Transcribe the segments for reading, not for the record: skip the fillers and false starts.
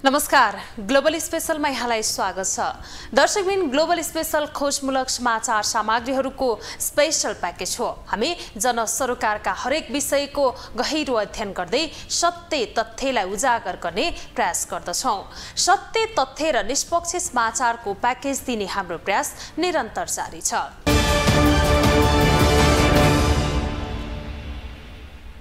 नमस्कार, ग्लोबल स्पेशलमा यहाँलाई स्वागत छ। दर्शकबिन, ग्लोबल स्पेशल खोजमूलक समाचार सामग्रीहरूको स्पेशल प्याकेज हो। हामी जनसरोकारका हरेक विषयको गहिरो अध्ययन गर्दै सत्य तथ्यलाई उजागर गर्ने प्रयास गर्दछौँ। सत्य तथ्य र निष्पक्ष समाचारको प्याकेज दिने हाम्रो प्रयास निरन्तर जारी छ।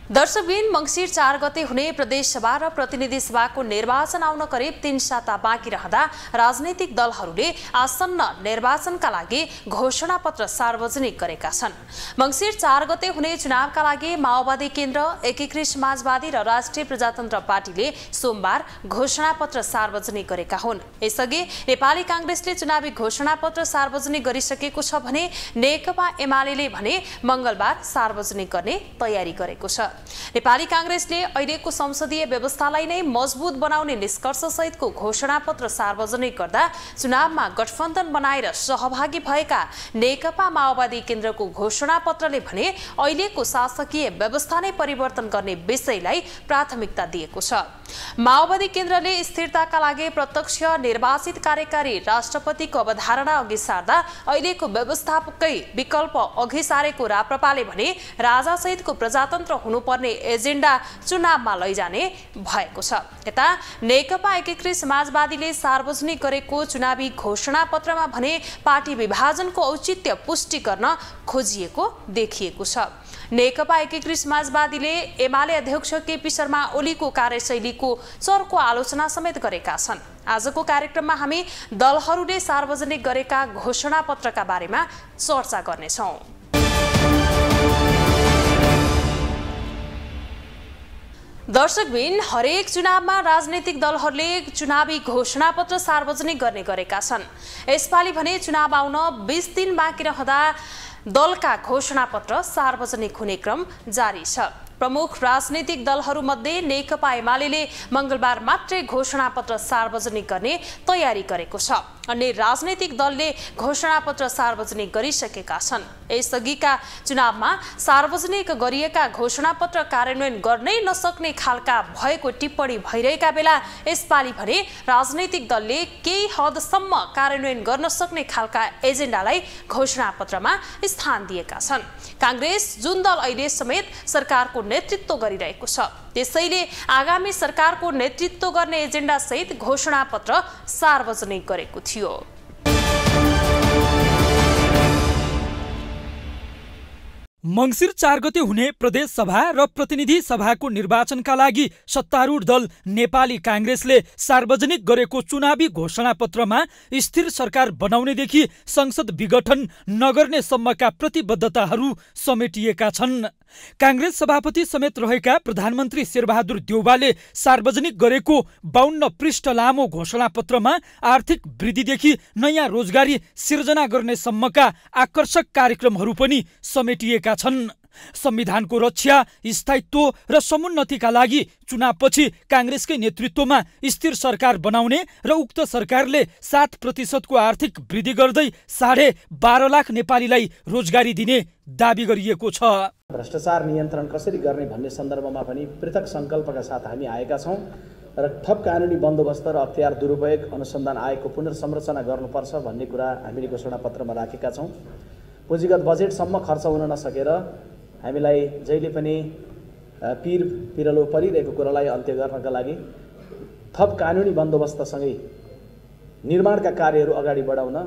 दर्शकबिन, मंगिर 4 गते हुने प्रदेश सभा र प्रतिनिधि सभाको निर्वाचन आउन करिब 3 साता बाँकी रहँदा राजनैतिक दलहरूले आसन्न निर्वाचनका लागि घोषणापत्र सार्वजनिक गरेका छन्। मंगिर 4 गते हुने चुनावका लागि माओवादी केन्द्र, एकीकृत समाजवादी र राष्ट्रिय प्रजातन्त्र पार्टीले सोमबार घोषणापत्र सार्वजनिक गरेका हुन्। यसअघि नेपाली कांग्रेसले चुनावी घोषणापत्र सार्वजनिक गरिसकेको छ भने नेकपा एमाले भने मंगलबार सार्वजनिक गर्ने तयारी गरेको छ। नेपाली कांग्रेसले अहिलेको संसदीय व्यवस्थालाई नै मजबुत बनाउने निष्कर्ष सहितको घोषणापत्र सार्वजनिक गर्दा चुनावमा गठबन्धन बनाएर सहभागी भएका नेकपा माओवादी केन्द्रको घोषणापत्रले भने अहिलेको शासकीय व्यवस्था नै परिवर्तन गर्ने विषयलाई प्राथमिकता दिएको छ। माओवादी केन्द्रले स्थिरताका लागि प्रत्यक्ष निर्वाचित कार्यकारी राष्ट्रपतिको अवधारणा अघि सार्दा अहिलेको व्यवस्थापकै विकल्प अघि सारेको राप्रपाले भने राजा सहितको प्रजातन्त्र हुनुपर्ने एजेन्डा चुनावमा लैजाने भएको छ। यता नेकपा एकीकृत समाजवादीले सार्वजनिक गरेको चुनावी घोषणापत्रमा भने पार्टी विभाजनको औचित्य पुष्टि गर्न खोजिएको देखिएको छ। नेकपा एकीकृत समाजवादीले एमाले अध्यक्ष केपी शर्मा ओलीको कार्यशैलीको चर्को आलोचना समेत गरेका छन्। आजको कार्यक्रममा हामी दलहरूले सार्वजनिक गरेका घोषणापत्रका बारेमा चर्चा गर्नेछौँ। दर्शकबिन, हरेक चुनावमा राजनैतिक दलहरूले चुनावी घोषणापत्र सार्वजनिक गर्ने गरेका छन्। यसपालि भने चुनाव आउन 20 दिन बाँकी रहँदा दलका घोषणापत्र सार्वजनिक हुने क्रम जारी छ। प्रमुख राजनीतिक दलहरूमध्ये नेकपा एमाले मंगलबार मात्रै घोषणापत्र सार्वजनिक गर्ने तयारी गरेको छ। अन्य राजनैतिक दलले घोषणापत्र सार्वजनिक गरिसकेका छन्। यसअघिका चुनावमा सार्वजनिक गरिएका घोषणापत्र कार्यान्वयन गर्नै नसक्ने खालका भएको टिप्पणी भइरहेका बेला यसपालि भने राजनैतिक दलले केही हदसम्म कार्यान्वयन गर्न सक्ने खालका एजेन्डालाई घोषणापत्रमा स्थान दिएका छन्। कांग्रेस जुन दल अहिले समेत सरकारको नेतृत्व गरिरहेको छ, त्यसैले आगामी सरकारको नेतृत्व गर्ने एजेन्डा सहित घोषणापत्र सार्वजनिक गरेको थियो। मंगिर 4 गते हुने प्रदेश सभा र प्रतिनिधि सभाको निर्वाचनका लागि सत्तारूढ दल नेपाली कांग्रेसले सार्वजनिक गरेको चुनावी घोषणापत्रमा स्थिर सरकार बनाउनेदेखि संसद विघटन नगर्ने सम्मका प्रतिबद्धताहरू समेटिएका छन्। कांग्रेस सभापति समेत रहेका प्रधानमन्त्री शेरबहादुर देउवाले सार्वजनिक गरेको 52 पृष्ठ लामो घोषणापत्रमा आर्थिक वृद्धिदेखि नयाँ रोजगारी सिर्जना गर्ने सम्मका आकर्षक कार्यक्रमहरू पनि समेटिएका छन्। संविधानको रक्षा, स्थायित्व र समुन्नतिका लागि चुनावपछि कांग्रेसकै नेतृत्वमा स्थिर सरकार बनाउने र उक्त सरकारले 7% आर्थिक वृद्धि गर्दै 12.5 लाख नेपालीलाई रोजगारी दिने दाबी गरिएको छ। भ्रष्टाचार नियन्त्रण कसरी गर्ने भन्ने सन्दर्भमा पनि पृथक संकल्पका साथ हामी आएका छौँ र थप कानुनी बन्दोबस्त र अख्तियार दुरुपयोग अनुसन्धान आयोगको पुनर्संरचना गर्नुपर्छ भन्ने कुरा हामीले घोषणापत्रमा राखेका छौँ। पुँजीगत बजेटसम्म खर्च हुन नसकेर हामीलाई जहिले पनि पिरलो परिरहेको कुरालाई अन्त्य गर्नका लागि थप कानुनी बन्दोबस्तसँगै निर्माणका कार्यहरू अगाडि बढाउन,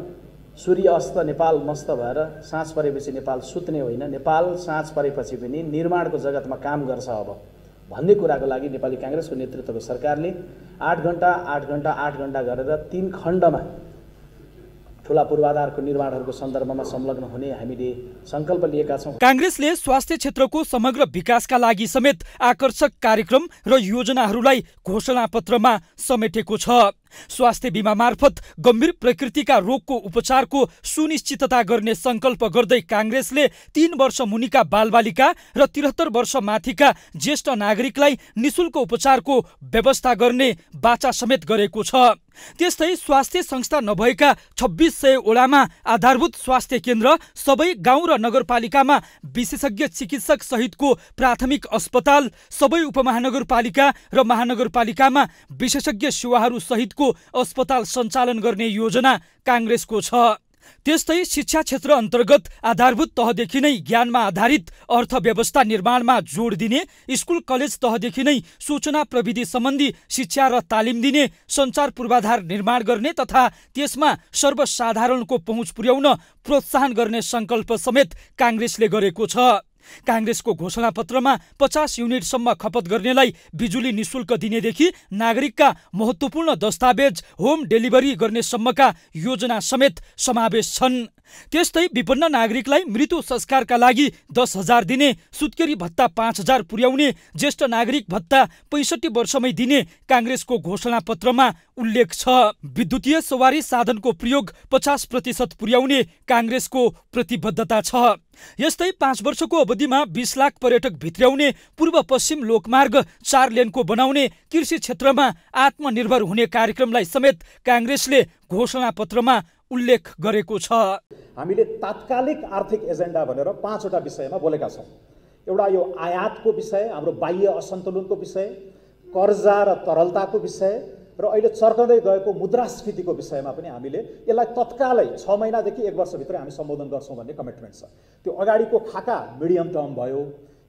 सूर्य अस्त नेपाल मस्त भएर साँझ परेपछि नेपाल सुत्ने होइन, नेपाल साँझ परेपछि पनि निर्माणको जगतमा काम गर्छ अब भन्ने कुराको लागि नेपाली कांग्रेसको नेतृत्वको सरकारले 8 घण्टा गरेर 3 खण्डमा ठूला पूर्वाधारको निर्माणहरूको सन्दर्भमा संलग्न हुने हामीले संकल्प लिएका छौँ। कांग्रेसले स्वास्थ्य क्षेत्रको समग्र विकासका लागि समेत आकर्षक कार्यक्रम र योजनाहरूलाई घोषणापत्रमा समेटेको छ। स्वास्थ्य बीमा मार्फत गम्भीर प्रकृतिका रोगको उपचारको सुनिश्चितता गर्ने संकल्प गर्दै काङ्ग्रेसले 3 वर्ष मुनिका बालबालिका र 73 वर्ष माथिका ज्येष्ठ नागरिकलाई निशुल्क उपचारको व्यवस्था गर्ने बाचा समेत गरेको छ। त्यस्तै स्वास्थ्य संस्था नभएका 2600 वडामा आधारभूत स्वास्थ्य केन्द्र, सबै गाउँ र नगरपालिकामा विशेषज्ञ चिकित्सक सहितको प्राथमिक अस्पताल, सबै उपमहानगरपालिका र महानगरपालिकामा विशेषज्ञ सेवाहरू सहितको अस्पताल सञ्चालन गर्ने योजना काङ्ग्रेसको छ। त्यस्तै शिक्षा क्षेत्र अन्तर्गत आधारभूत तहदेखि नै ज्ञानमा आधारित अर्थव्यवस्था निर्माणमा जोड दिने, स्कुल कलेज तहदेखि नै सूचना प्रविधि सम्बन्धी शिक्षा र तालिम दिने, सञ्चार पूर्वाधार निर्माण गर्ने तथा त्यसमा सर्वसाधारणको पहुँच पुर्याउन प्रोत्साहन गर्ने संकल्प समेत काङ्ग्रेसले गरेको छ। काङ्ग्रेसको घोषणापत्रमा 50 युनिटसम्म खपत गर्नेलाई बिजुली निशुल्क दिनेदेखि नागरिकका महत्त्वपूर्ण दस्तावेज होम डेलिभरी गर्ने सम्मका योजना समेत समावेश छन्। त्यस्तै विपन्न नागरिकलाई मृत्यु संस्कारका लागि 10,000 दिने, सुत्केरी भत्ता 5,000 पुर्याउने, ज्येष्ठ नागरिक भत्ता 65 वर्षमै दिने काङ्ग्रेसको घोषणापत्रमा उल्लेख छ। विद्युतीय सवारी साधनको प्रयोग 50% पुर्याउने काङ्ग्रेसको प्रतिबद्धता छ। यस्तै 5 वर्षको अवधिमा 20 लाख पर्यटक भित्र्याउने, पूर्व पश्चिम लोकमार्ग 4 लेनको बनाउने, कृषि क्षेत्रमा आत्मनिर्भर हुने कार्यक्रमलाई समेत काङ्ग्रेसले घोषणापत्रमा उल्लेख गरेको छ। हामीले तात्कालिक आर्थिक एजेन्डा भनेर 5 वटा विषयमा बोलेका छौँ। एउटा यो आयातको विषय, हाम्रो बाह्य असन्तुलनको विषय, कर्जा र तरलताको विषय र अहिले चर्कँदै गएको मुद्रास्फीतिको विषयमा पनि हामीले यसलाई तत्कालै 6 महिनादेखि 1 वर्षभित्र हामी सम्बोधन गर्छौँ भन्ने कमिटमेन्ट छ। त्यो अगाडिको खाका मिडियम टर्म भयो,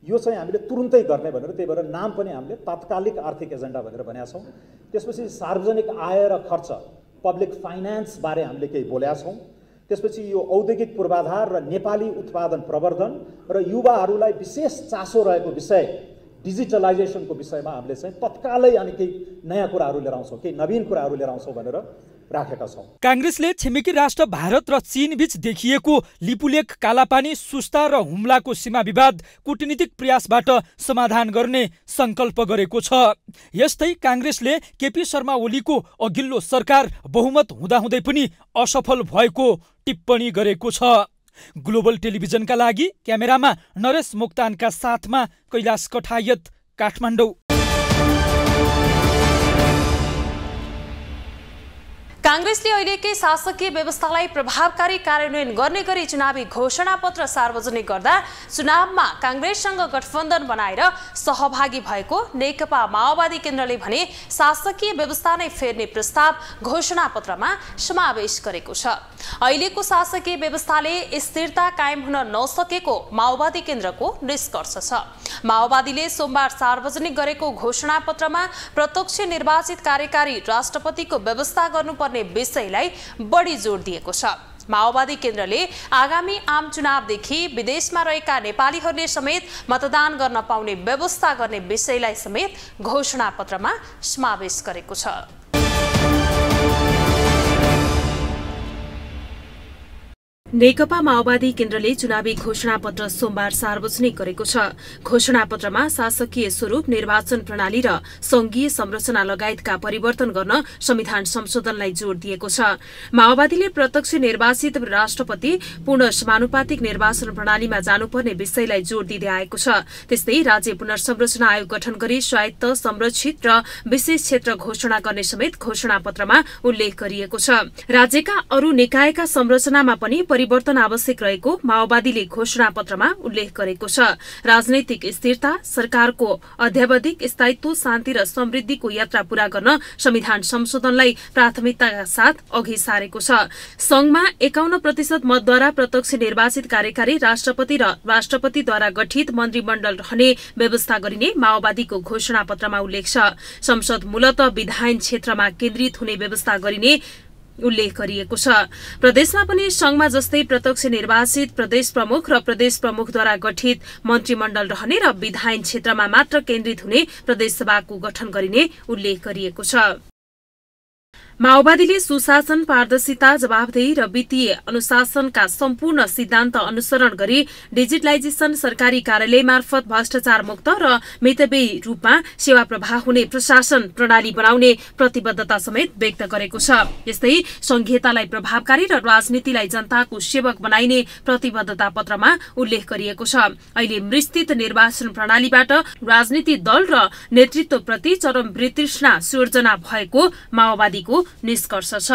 यो चाहिँ हामीले तुरुन्तै गर्ने भनेर, त्यही भएर नाम पनि हामीले तात्कालिक आर्थिक एजेन्डा भनेर भनेका छौँ। त्यसपछि सार्वजनिक आय र खर्च, पब्लिक फाइनेन्स बारे हामीले केही बोलेका छौँ। त्यसपछि यो औद्योगिक पूर्वाधार र नेपाली उत्पादन प्रवर्धन र युवाहरूलाई विशेष चासो रहेको विषय डिजिटलाइजेसनको विषयमा हामीले चाहिँ तत्कालै अनि केही नयाँ कुराहरू लिएर आउँछौँ, केही नवीन कुराहरू लिएर आउँछौँ भनेर राखेका छौँ। काङ्ग्रेसले छिमेकी राष्ट्र भारत र चीन बीच देखिएको लिपुलेख, कालापानी, सुस्ता र हुम्लाको सीमा विवाद कूटनीतिक प्रयासबाट समाधान गर्ने संकल्प गरेको छ। यस्तै काङ्ग्रेसले केपी शर्मा ओलीको अघिल्लो सरकार बहुमत हुँदाहुँदै पनि असफल भएको टिप्पणी गरेको छ। ग्लोबल टेलिभिजनका लागि क्यामेरामा नरेश मोक्तानका साथमा कैलाश कठायत, काठमाडौँ। काङ्ग्रेसले अहिलेकै शासकीय व्यवस्थालाई प्रभावकारी कार्यान्वयन गर्ने गरी चुनावी घोषणापत्र सार्वजनिक गर्दा चुनावमा काङ्ग्रेससँग गठबन्धन बनाएर सहभागी भएको नेकपा माओवादी केन्द्रले भने शासकीय व्यवस्था नै फेर्ने प्रस्ताव घोषणापत्रमा समावेश गरेको छ। अहिलेको शासकीय व्यवस्थाले स्थिरता कायम हुन नसकेको माओवादी केन्द्रको निष्कर्ष छ। माओवादीले सोमबार सार्वजनिक गरेको घोषणापत्रमा प्रत्यक्ष निर्वाचित कार्यकारी राष्ट्रपतिको व्यवस्था गर्नुपर्ने विषयलाई बढी जोड दिएको छ। माओवादी केन्द्रले आगामी आम चुनावदेखि विदेशमा रहेका नेपालीहरूले समेत मतदान गर्न पाउने व्यवस्था गर्ने विषयलाई समेत घोषणापत्रमा समावेश गरेको छ। नेकपा माओवादी केन्द्रले चुनावी घोषणापत्र सोमबार सार्वजनिक गरेको छ। घोषणापत्रमा शासकीय स्वरूप, निर्वाचन प्रणाली र संघीय संरचना लगायतका परिवर्तन गर्न संविधान संशोधनलाई जोड़ दिएको छ। माओवादीले प्रत्यक्ष निर्वाचित राष्ट्रपति, पूर्ण समानुपातिक निर्वाचन प्रणालीमा जानुपर्ने विषयलाई जोड़ दिँदै आएको छ। त्यस्तै राज्य पुनर्संरचना आयोग गठन गरी स्वायत्त, संरक्षित र विशेष क्षेत्र घोषणा गर्ने समेत घोषणापत्रमा उल्लेख गरिएको छ। राज्यका अरू निकायका संरचनामा पनि परिवर्तन आवश्यक रहेको माओवादीले घोषणापत्रमा उल्लेख गरेको छ। राजनैतिक स्थिरता, सरकारको अध्यावधिक स्थायित्व, शान्ति र समृद्धिको यात्रा पूरा गर्न संविधान संशोधनलाई प्राथमिकताका साथ अघि सारेको छ। संघमा 51% मतद्वारा प्रत्यक्ष निर्वाचित कार्यकारी राष्ट्रपति र राष्ट्रपतिद्वारा गठित मन्त्रीमण्डल रहने व्यवस्था गरिने माओवादीको घोषणापत्रमा उल्लेख छ। संसद मूलत विधायन क्षेत्रमा केन्द्रित हुने व्यवस्था गरिने उल्लेख गरिएको छ। प्रदेशमा पनि संघमा जस्तै प्रत्यक्ष निर्वाचित प्रदेश प्रमुख र प्रदेश प्रमुखद्वारा गठित मन्त्रीमण्डल रहने र विधायन क्षेत्रमा मात्र केन्द्रित हुने प्रदेश सभाको गठन गरिने उल्लेख गरिएको छ। माओवादीले सुशासन, पारदर्शिता, जवाबदेही र वित्तीय अनुशासनका सम्पूर्ण सिद्धान्त अनुसरण गरी डिजिटलाइजेसन, सरकारी कार्यालय मार्फत भ्रष्टाचार मुक्त र मितव्ययी रूपमा सेवा प्रवाह हुने प्रशासन प्रणाली बनाउने प्रतिबद्धता समेत व्यक्त गरेको छ। यस्तै संघीयतालाई प्रभावकारी र राजनीतिलाई जनताको सेवक बनाइने प्रतिबद्धता पत्रमा उल्लेख गरिएको छ। अहिले विस्तृत निर्वाचन प्रणालीबाट राजनीतिक दल र नेतृत्वप्रति चरम वितृष्णा सिर्जना भएको माओवादीको निष्कर्ष छ।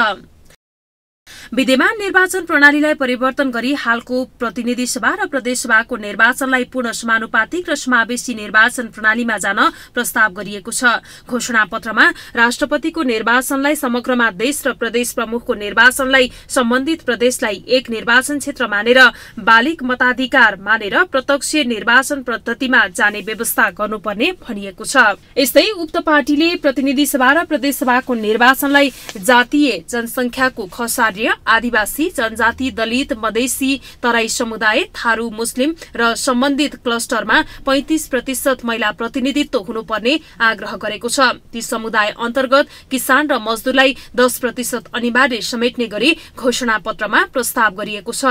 विद्यमान निर्वाचन प्रणालीलाई परिवर्तन गरी हालको प्रतिनिधि सभा र प्रदेश सभाको निर्वाचनलाई पूर्ण समानुपातिक र समावेशी निर्वाचन प्रणालीमा जान प्रस्ताव गरिएको छ। घोषणा पत्रमा राष्ट्रपतिको निर्वाचनलाई समग्रमा देश र प्रदेश प्रमुखको निर्वाचनलाई सम्बन्धित प्रदेशलाई एक निर्वाचन क्षेत्र मानेर बालिक मताधिकार मानेर प्रत्यक्ष निर्वाचन पद्धतिमा जाने व्यवस्था गर्नुपर्ने भनिएको छ। यस्तै उक्त पार्टीले प्रतिनिधि सभा र प्रदेश सभाको निर्वाचनलाई जातीय जनसंख्याको खसार्य, आदिवासी, जनजाति, दलित, मधेसी, तराई समुदाय, थारू, मुस्लिम र सम्बन्धित क्लस्टरमा 35% महिला प्रतिनिधित्व हुनुपर्ने आग्रह गरेको छ। ती समुदाय अन्तर्गत किसान र मजदुरलाई 10% अनिवार्य समेट्ने गरी घोषणा पत्रमा प्रस्ताव गरिएको छ।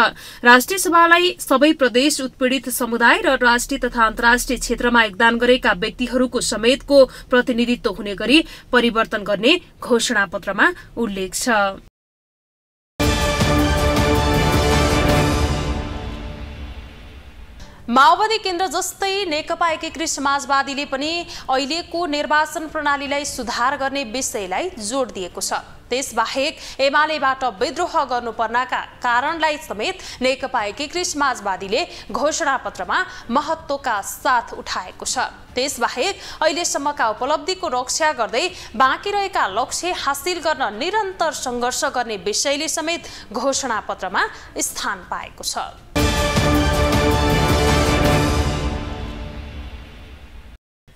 राष्ट्रिय सभालाई सबै प्रदेश, उत्पीडित समुदाय र राष्ट्रिय तथा अन्तर्राष्ट्रिय क्षेत्रमा योगदान गरेका व्यक्तिहरूको समेतको प्रतिनिधित्व हुने गरी परिवर्तन गर्ने घोषणा पत्रमा उल्लेख छ। माओवादी केन्द्र जस्तै नेकपा एकीकृत समाजवादीले पनि अहिलेको निर्वाचन प्रणालीलाई सुधार गर्ने विषयलाई जोड दिएको छ। त्यसबाहेक एमालेबाट विद्रोह गर्नुपर्नका कारणलाई समेत नेकपा एकीकृत समाजवादीले घोषणा पत्रमा महत्त्वका साथ उठाएको छ। त्यसबाहेक अहिलेसम्मका उपलब्धिको रक्षा गर्दै बाँकी रहेका लक्ष्य हासिल गर्न निरन्तर सङ्घर्ष गर्ने विषयले समेत घोषणा पत्रमा स्थान पाएको छ।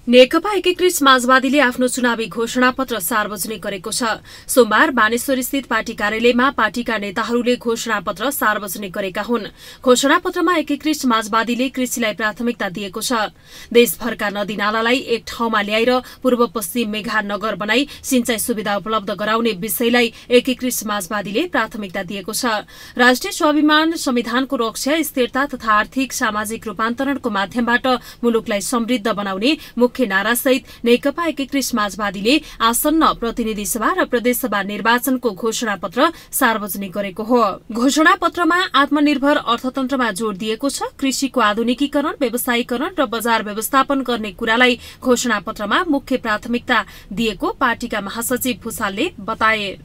नेकपा एकीकृत समाजवादीले आफ्नो चुनावी घोषणापत्र सार्वजनिक गरेको छ। सोमबार बानेश्वर स्थित पार्टी कार्यालयमा पार्टीका नेताहरूले घोषणापत्र सार्वजनिक गरेका हुन्। घोषणापत्रमा एकीकृत समाजवादीले कृषिलाई प्राथमिकता दिएको छ। देशभरका नदी नालालाई एक ठाउँमा ल्याएर पूर्व पश्चिम मेघा नगर बनाई सिंचाई सुविधा उपलब्ध गराउने विषयलाई एकीकृत समाजवादीले प्राथमिकता दिएको छ। राष्ट्रिय स्वाभिमान, संविधानको रक्षा, स्थिरता तथा आर्थिक सामाजिक रूपान्तरणको माध्यमबाट मुलुकलाई समृद्ध बनाउने मुख्य नारासहित नेकपा एकीकृत समाजवादीले आसन्न प्रतिनिधि सभा र प्रदेश सभा निर्वाचनको घोषणापत्र सार्वजनिक गरेको हो। घोषणापत्रमा आत्मनिर्भर अर्थतन्त्रमा जोड़ दिएको छ। कृषिको आधुनिकीकरण, व्यवसायीकरण र बजार व्यवस्थापन गर्ने कुरालाई घोषणापत्रमा मुख्य प्राथमिकता दिएको पार्टीका महासचिव भुसालले बताए।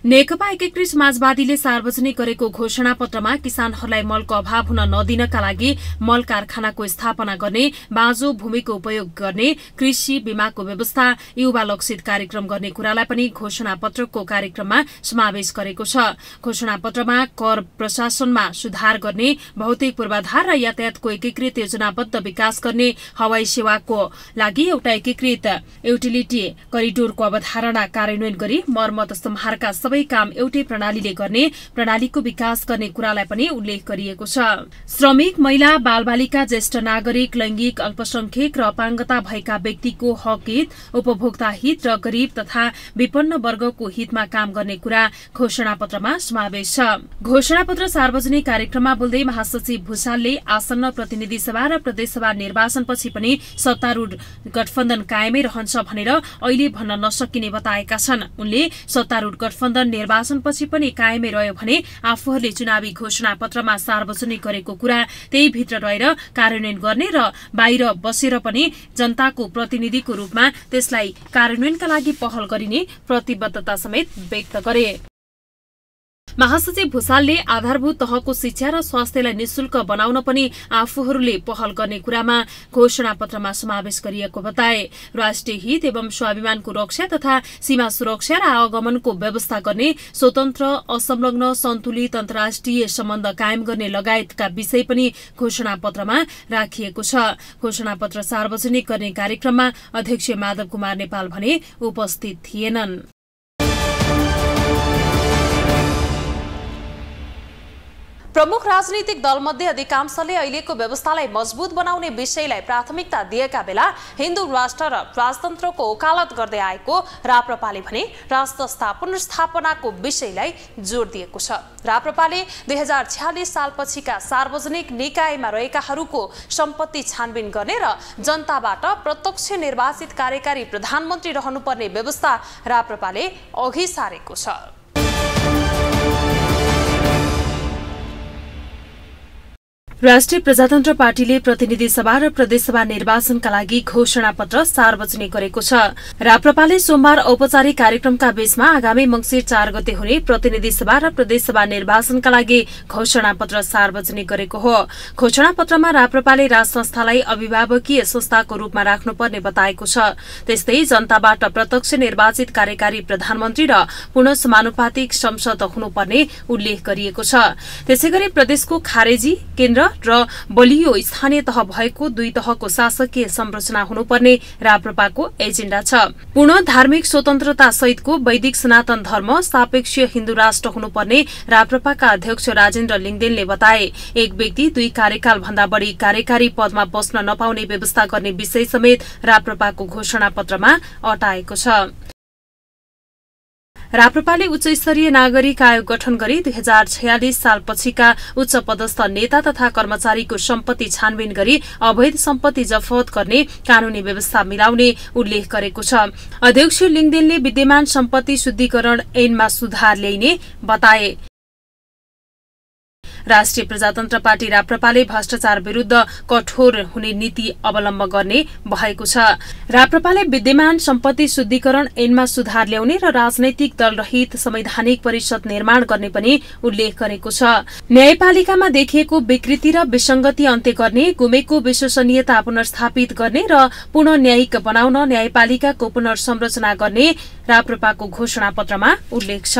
नेकपा एकीकृत समाजवादीले सार्वजनिक गरेको घोषणापत्रमा किसानहरूलाई मलको अभाव हुन नदिनका लागि मल कारखानाको स्थापना गर्ने, बाँझो भूमिको उपयोग गर्ने, कृषि बीमाको व्यवस्था, युवा लक्षित कार्यक्रम गर्ने कुरालाई पनि घोषणापत्रको कार्यक्रममा समावेश गरेको छ। घोषणापत्रमा कर प्रशासनमा सुधार गर्ने, भौतिक पूर्वाधार र यातायातको एकीकृत योजनाबद्ध विकास गर्ने, हवाई सेवाको लागि एउटा एकीकृत युटिलिटी करिडोरको अवधारणा कार्यान्वयन गरी मर्मत सम्हारका काम एउटै प्रणालीले गर्ने, प्रणालीको विकास गर्ने कुरालाई पनि उल्लेख गरिएको छ। श्रमिक, महिला, बालबालिका, ज्येष्ठ नागरिक, लैंगिक अल्पसंख्यक र अपाङ्गता भएका व्यक्तिको हक हित, उपभोक्ता हित र गरीब तथा विपन्न वर्गको हितमा काम गर्ने कुरा घोषणापत्रमा समावेश छ। घोषणापत्र सार्वजनिक कार्यक्रममा बोल्दै महासचिव भुसालले आसन्न प्रतिनिधि सभा र प्रदेशसभा निर्वाचनपछि पनि सत्तारूढ गठबन्धन कायमै रहन्छ भनेर अहिले भन्न नसकिने बताएका छन्। उनले सत्तारूढ गठबन्धन निर्वाचनपछि पनि कायमै रह्यो भने आफूहरूले चुनावी घोषणापत्रमा सार्वजनिक गरेको कुरा त्यही भित्र रहेर कार्यान्वयन गर्ने र बाहिर बसेर पनि जनताको प्रतिनिधिको रूपमा त्यसलाई कार्यान्वयनका लागि पहल गरिने प्रतिबद्धता समेत व्यक्त गरे। महासचिव भुसालले आधारभूत तहको शिक्षा र स्वास्थ्यलाई निशुल्क बनाउन पनि आफूहरूले पहल गर्ने कुरामा घोषणापत्रमा समावेश गरिएको बताए। राष्ट्रिय हित एवं स्वाभिमानको रक्षा तथा सीमा सुरक्षा र आवागमनको व्यवस्था गर्ने, स्वतन्त्र, असंलग्न, सन्तुलित अन्तर्राष्ट्रिय सम्बन्ध कायम गर्ने लगायतका विषय पनि घोषणापत्रमा राखिएको छ। घोषणापत्र सार्वजनिक गर्ने कार्यक्रममा अध्यक्ष माधव कुमार नेपाल भने उपस्थित थिएनन्। प्रमुख राजनीतिक दलमध्ये अधिकांशले अहिलेको व्यवस्थालाई मजबुत बनाउने विषयलाई प्राथमिकता दिएका बेला हिन्दू राष्ट्र र राजतन्त्रको वकालत गर्दै आएको राप्रपाले भने राष्ट्र पुनर्स्थापनाको विषयलाई जोड दिएको छ। राप्रपाले 2046 सालपछिका सार्वजनिक निकायमा रहेकाहरूको सम्पत्ति छानबिन गर्ने र जनताबाट प्रत्यक्ष निर्वाचित कार्यकारी प्रधानमन्त्री रहनुपर्ने व्यवस्था राप्रपाले अघि सारेको छ। राष्ट्रिय प्रजातन्त्र पार्टीले प्रतिनिधि सभा र प्रदेशसभा निर्वाचनका लागि घोषणा पत्र सार्वजनिक गरेको छ। राप्रपाले सोमबार औपचारिक कार्यक्रमका बीचमा आगामी मंसिर 4 गते हुने प्रतिनिधि सभा र प्रदेशसभा निर्वाचनका लागि घोषणा पत्र सार्वजनिक गरेको हो। घोषणा पत्रमा राप्रपाले राज संस्थालाई अभिभावकीय संस्थाको रूपमा राख्नुपर्ने बताएको छ। त्यस्तै जनताबाट प्रत्यक्ष निर्वाचित कार्यकारी प्रधानमन्त्री र पूर्ण समानुपातिक संसद हुनुपर्ने उल्लेख गरिएको छ। त्यसैगरी प्रदेशको खारेजी केन्द्र र बलियो स्थानीय तह भएको 2 तहको शासकीय संरचना हुनुपर्ने राप्रपाको एजेण्डा छ। पूर्ण धार्मिक स्वतन्त्रता सहितको वैदिक सनातन धर्म सापेक्ष हिन्दू राष्ट्र हुनुपर्ने राप्रपाका अध्यक्ष राजेन्द्र लिङदेनले बताए। एक व्यक्ति 2 कार्यकाल भन्दा बढी कार्यकारी पदमा बस्न नपाउने व्यवस्था गर्ने विषय समेत राप्रपाको घोषणा पत्रमा अटाएको छ। राप्रपाले उच्च स्तरीय नागरिक आयोग गठन गरी 2046 सालपछिका उच्च पदस्थ नेता तथा कर्मचारीको सम्पत्ति छानबिन गरी अवैध सम्पत्ति जफत गर्ने कानूनी व्यवस्था मिलाउने उल्लेख गरेको छ। अध्यक्ष लिङदेनले विद्यमान सम्पत्ति शुद्धिकरण ऐनमा सुधार ल्याइने बताए। राष्ट्रिय प्रजातन्त्र पार्टी राप्रपाले भ्रष्टाचार विरूद्ध कठोर हुने नीति अवलम्बन गर्ने भएको छ। राप्रपाले विद्यमान सम्पत्ति शुद्धिकरण ऐनमा सुधार ल्याउने र राजनैतिक दल रहित संवैधानिक परिषद निर्माण गर्ने पनि उल्लेख गरेको छ। न्यायपालिकामा देखिएको विकृति र विसंगति अन्त्य गर्ने, गुमेको विश्वसनीयता पुनर्स्थापित गर्ने र पुनः न्यायिक बनाउन न्यायपालिकाको पुनर्संरचना गर्ने राप्रपाको घोषणा पत्रमा उल्लेख छ।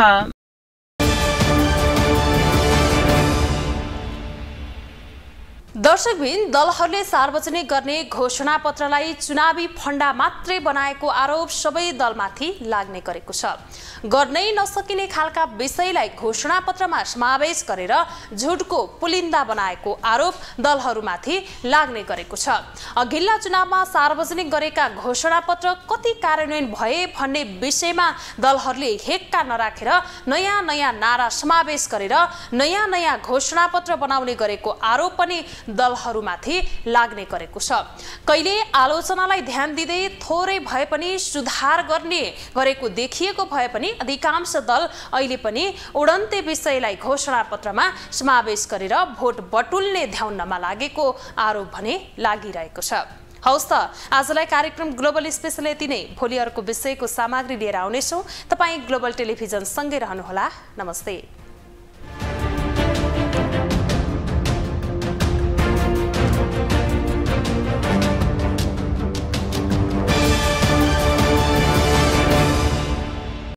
दर्शकबिन दलहरूले सार्वजनिक गर्ने घोषणा पत्रलाई चुनावी फण्डा मात्रै बनाएको आरोप सबै दलमाथि लाग्ने गरेको छ। गर्नै नसकिने खालका विषयलाई घोषणा पत्रमा समावेश गरेर झुटको पुलिन्दा बनाएको आरोप दलहरूमाथि लाग्ने गरेको छ। अघिल्ला चुनावमा सार्वजनिक गरेका घोषणा पत्र कति कार्यान्वयन भए भन्ने विषयमा दलहरूले हेक्का नराखेर नयाँ नयाँ नारा समावेश गरेर नयाँ नयाँ घोषणा पत्र बनाउने गरेको आरोप पनि दलहरूमाथि लाग्ने गरेको छ। कहिले आलोचनालाई ध्यान दिँदै थोरै भए पनि सुधार गर्ने गरेको देखिएको भए पनि अधिकांश दल अहिले पनि उडन्ते विषयलाई घोषणा पत्रमा समावेश गरेर भोट बटुल्ने ध्याउनमा लागेको आरोप भने लागिरहेको छ। हौस् त आजलाई कार्यक्रम ग्लोबल स्पेशल यति नै। भोलि अर्को विषयको सामग्री लिएर आउनेछौँ। तपाईँ ग्लोबल टेलिभिजन सँगै रहनुहोला। नमस्ते।